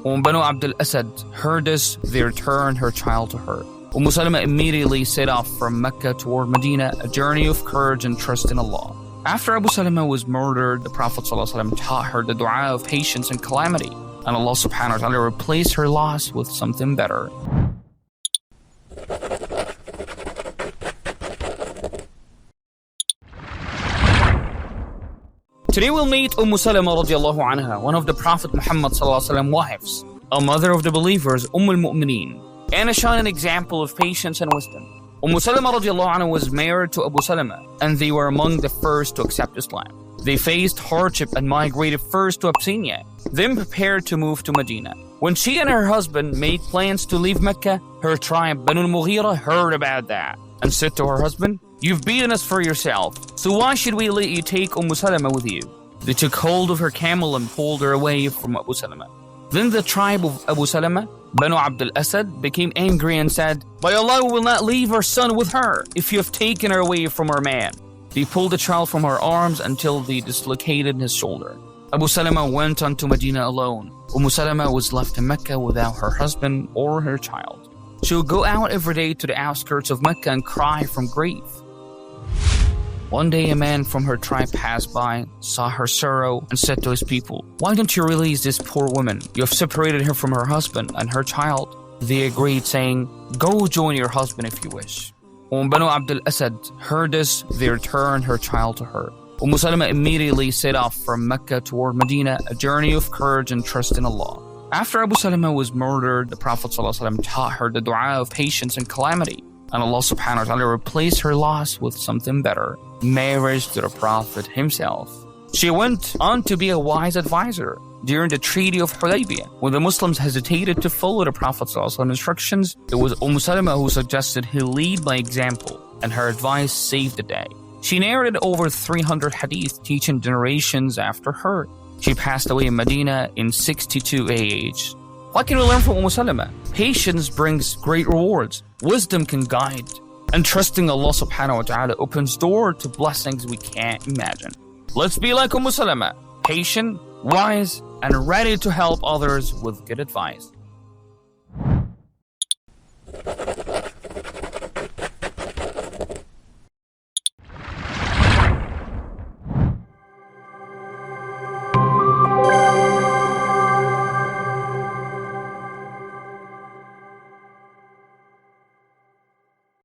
When Banu Abdul Asad heard this, they returned her child to her. Umm Salamah immediately set off from Mecca toward Medina, a journey of courage and trust in Allah. After Abu Salamah was murdered, the Prophet ﷺ taught her the dua of patience and calamity, and Allah subhanahu wa ta'ala replaced her loss with something better. Today we'll meet Salamah radiallahu anha, one of the Prophet Muhammad ﷺ wives, a mother of the believers, al-Mu'mineen, and a shining example of patience and wisdom. Salamah radiallahu anha was married to Abu Salamah, and they were among the first to accept Islam. They faced hardship and migrated first to Abyssinia, then prepared to move to Medina. When she and her husband made plans to leave Mecca, her tribe Banu al-Mughira heard about that and said to her husband, "You've beaten us for yourself, so why should we let you take Salamah with you?" They took hold of her camel and pulled her away from Abu Salamah. Then the tribe of Abu Salamah, Banu Abdul Asad, became angry and said, "By Allah, we will not leave our son with her if you have taken her away from our man." They pulled the child from her arms until they dislocated his shoulder. Abu Salamah went on to Medina alone. Salamah was left in Mecca without her husband or her child. She would go out every day to the outskirts of Mecca and cry from grief. One day a man from her tribe passed by, saw her sorrow, and said to his people, "Why don't you release this poor woman? You have separated her from her husband and her child." They agreed, saying, "Go join your husband if you wish." When Banu Abdul Asad heard this, they returned her child to her. Salamah immediately set off from Mecca toward Medina, a journey of courage and trust in Allah. After Abu Salamah was murdered, the Prophet ﷺ taught her the dua of patience and calamity, and Allah subhanahu wa ta'ala replaced her loss with something better, marriage to the Prophet himself. She went on to be a wise advisor during the Treaty of Hudaybiyah. When the Muslims hesitated to follow the Prophet ﷺ instructions, it was Salamah who suggested he lead by example, and her advice saved the day. She narrated over 300 hadith, teaching generations after her. She passed away in Medina in 62 AH. What can we learn from Salamah? Patience brings great rewards. Wisdom can guide. And trusting Allah subhanahu wa ta'ala opens doors to blessings we can't imagine. Let's be like Salamah, patient, wise, and ready to help others with good advice.